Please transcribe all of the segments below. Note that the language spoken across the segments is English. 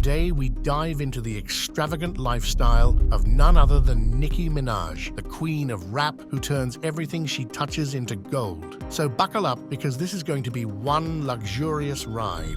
Today, we dive into the extravagant lifestyle of none other than Nicki Minaj, the queen of rap who turns everything she touches into gold. So buckle up, because this is going to be one luxurious ride.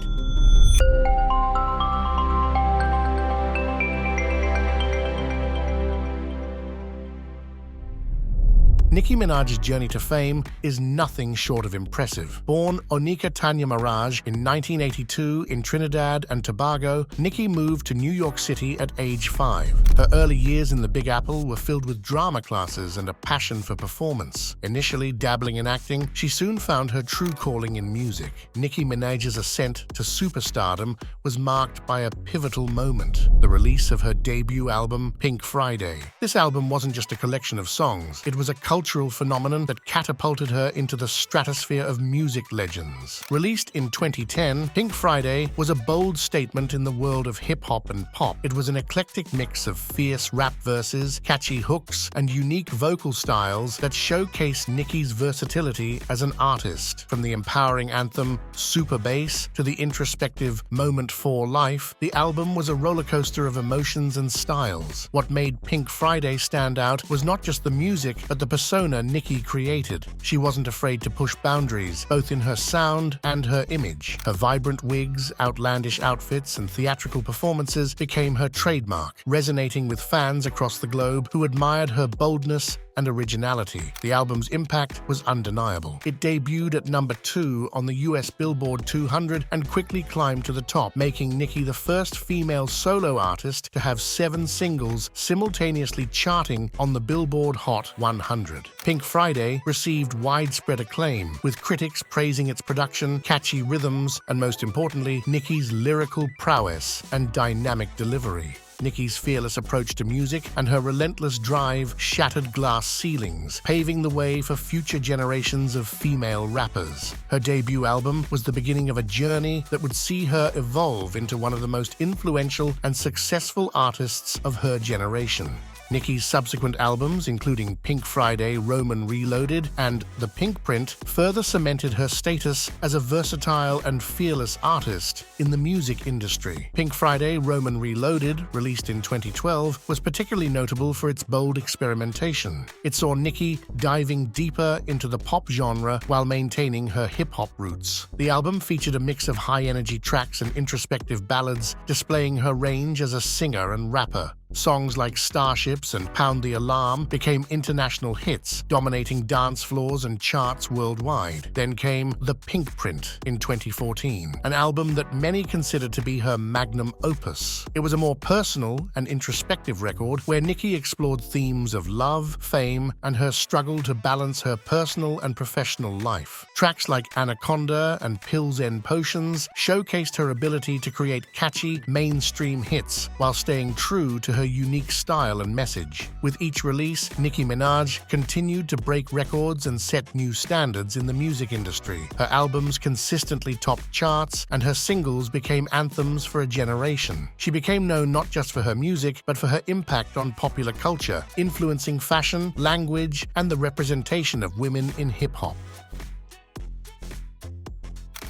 Nicki Minaj's journey to fame is nothing short of impressive. Born Onika Tanya Mirage in 1982 in Trinidad and Tobago, Nicki moved to New York City at age 5. Her early years in the Big Apple were filled with drama classes and a passion for performance. Initially dabbling in acting, she soon found her true calling in music. Nicki Minaj's ascent to superstardom was marked by a pivotal moment: the release of her debut album, Pink Friday. This album wasn't just a collection of songs, it was a cultural phenomenon that catapulted her into the stratosphere of music legends. Released in 2010, Pink Friday was a bold statement in the world of hip-hop and pop. It was an eclectic mix of fierce rap verses, catchy hooks, and unique vocal styles that showcased Nicki's versatility as an artist. From the empowering anthem Super Bass to the introspective Moment for Life, the album was a rollercoaster of emotions and styles. What made Pink Friday stand out was not just the music, but the persona Nicki created. She wasn't afraid to push boundaries, both in her sound and her image. Her vibrant wigs, outlandish outfits, and theatrical performances became her trademark, resonating with fans across the globe who admired her boldness and originality. The album's impact was undeniable. It debuted at number 2 on the US Billboard 200 and quickly climbed to the top, making Nicki the first female solo artist to have 7 singles simultaneously charting on the Billboard Hot 100. Pink Friday received widespread acclaim, with critics praising its production, catchy rhythms, and most importantly, Nicki's lyrical prowess and dynamic delivery. Nicki's fearless approach to music and her relentless drive shattered glass ceilings, paving the way for future generations of female rappers. Her debut album was the beginning of a journey that would see her evolve into one of the most influential and successful artists of her generation. Nicki's subsequent albums, including Pink Friday, Roman Reloaded, and The Pink Print, further cemented her status as a versatile and fearless artist in the music industry. Pink Friday, Roman Reloaded, released in 2012, was particularly notable for its bold experimentation. It saw Nicki diving deeper into the pop genre while maintaining her hip-hop roots. The album featured a mix of high-energy tracks and introspective ballads, displaying her range as a singer and rapper. Songs like Starships and Pound the Alarm became international hits, dominating dance floors and charts worldwide. Then came The Pink Print in 2014, an album that many considered to be her magnum opus. It was a more personal and introspective record where Nicki explored themes of love, fame, and her struggle to balance her personal and professional life. Tracks like Anaconda and Pills End Potions showcased her ability to create catchy, mainstream hits while staying true to her unique style and message. With each release, Nicki Minaj continued to break records and set new standards in the music industry. Her albums consistently topped charts, and her singles became anthems for a generation. She became known not just for her music, but for her impact on popular culture, influencing fashion, language, and the representation of women in hip-hop.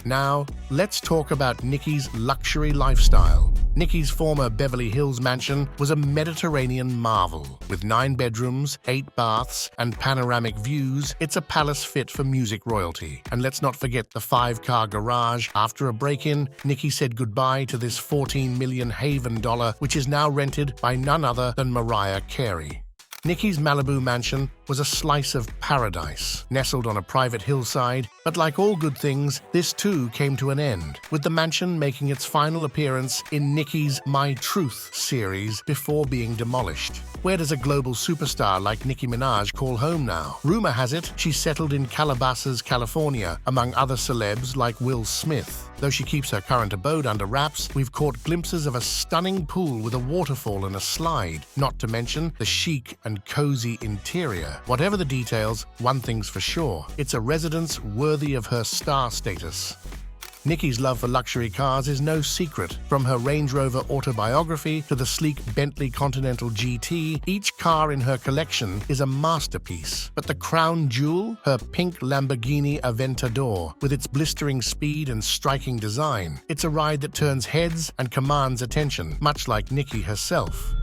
Now, let's talk about Nicki's luxury lifestyle. Nicki's former Beverly Hills mansion was a Mediterranean marvel. With 9 bedrooms, 8 baths, and panoramic views, it's a palace fit for music royalty. And let's not forget the 5-car garage. After a break-in, Nicki said goodbye to this $14 million Haven dollar, which is now rented by none other than Mariah Carey. Nicki's Malibu mansion was a slice of paradise, nestled on a private hillside, but like all good things, this too came to an end, with the mansion making its final appearance in Nicki's My Truth series before being demolished. Where does a global superstar like Nicki Minaj call home now? Rumor has it she's settled in Calabasas, California, among other celebs like Will Smith. Though she keeps her current abode under wraps, we've caught glimpses of a stunning pool with a waterfall and a slide, not to mention the chic and cozy interior. Whatever the details, one thing's for sure: it's a residence worthy of her star status. Nicki's love for luxury cars is no secret. From her Range Rover autobiography to the sleek Bentley Continental GT, each car in her collection is a masterpiece. But the crown jewel? Her pink Lamborghini Aventador, with its blistering speed and striking design. It's a ride that turns heads and commands attention, much like Nicki herself.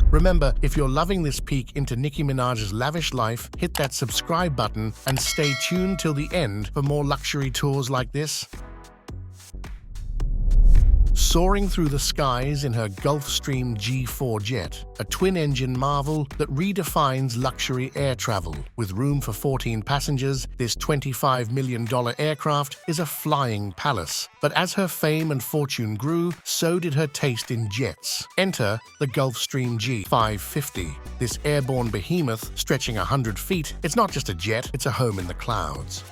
Remember, if you're loving this peek into Nicki Minaj's lavish life, hit that subscribe button and stay tuned till the end for more luxury tours like this. Soaring through the skies in her Gulfstream G4 jet, a twin-engine marvel that redefines luxury air travel. With room for 14 passengers, this $25 million aircraft is a flying palace. But as her fame and fortune grew, so did her taste in jets. Enter the Gulfstream G550. This airborne behemoth, stretching 100 feet, it's not just a jet, it's a home in the clouds.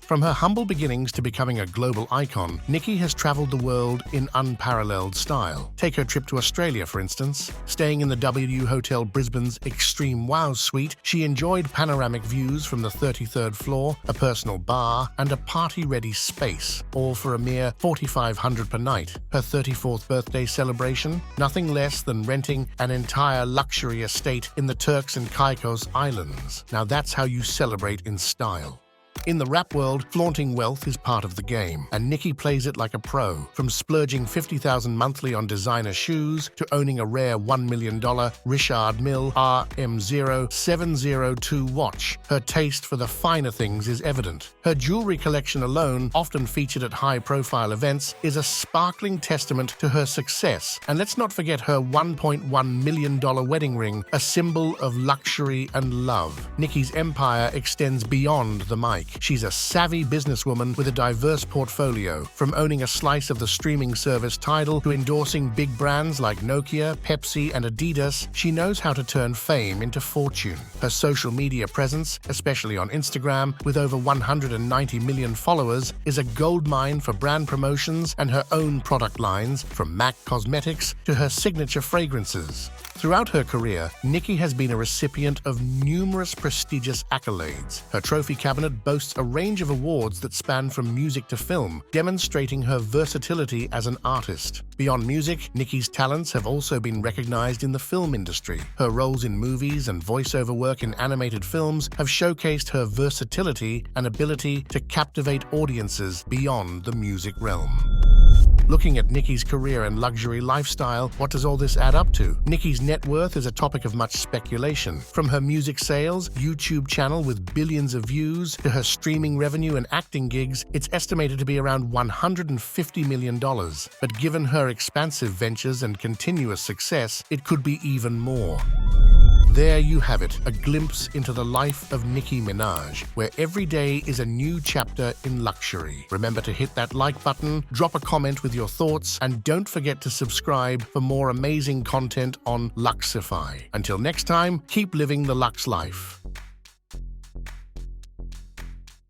From her humble beginnings to becoming a global icon, Nicki has traveled the world in unparalleled style. Take her trip to Australia, for instance. Staying in the W Hotel Brisbane's Extreme Wow Suite, she enjoyed panoramic views from the 33rd floor, a personal bar, and a party-ready space, all for a mere $4,500 per night. Her 34th birthday celebration? Nothing less than renting an entire luxury estate in the Turks and Caicos Islands. Now that's how you celebrate in style. In the rap world, flaunting wealth is part of the game, and Nicki plays it like a pro. From splurging $50,000 monthly on designer shoes to owning a rare $1 million Richard Mille RM0702 watch, her taste for the finer things is evident. Her jewelry collection alone, often featured at high-profile events, is a sparkling testament to her success. And let's not forget her $1.1 million wedding ring, a symbol of luxury and love. Nicki's empire extends beyond the mic. She's a savvy businesswoman with a diverse portfolio. From owning a slice of the streaming service Tidal to endorsing big brands like Nokia, Pepsi, and Adidas, she knows how to turn fame into fortune. Her social media presence, especially on Instagram, with over 190 million followers, is a goldmine for brand promotions and her own product lines, from MAC Cosmetics to her signature fragrances. Throughout her career, Nicki has been a recipient of numerous prestigious accolades. Her trophy cabinet boasts a range of awards that span from music to film, demonstrating her versatility as an artist. Beyond music, Nicki's talents have also been recognized in the film industry. Her roles in movies and voiceover work in animated films have showcased her versatility and ability to captivate audiences beyond the music realm. Looking at Nicki's career and luxury lifestyle, what does all this add up to? Nicki's net worth is a topic of much speculation. From her music sales, YouTube channel with billions of views, to her streaming revenue and acting gigs, it's estimated to be around $150 million. But given her expansive ventures and continuous success, it could be even more. There you have it, a glimpse into the life of Nicki Minaj, where every day is a new chapter in luxury. Remember to hit that like button, drop a comment with your thoughts, and don't forget to subscribe for more amazing content on Luxify. Until next time, keep living the Lux life.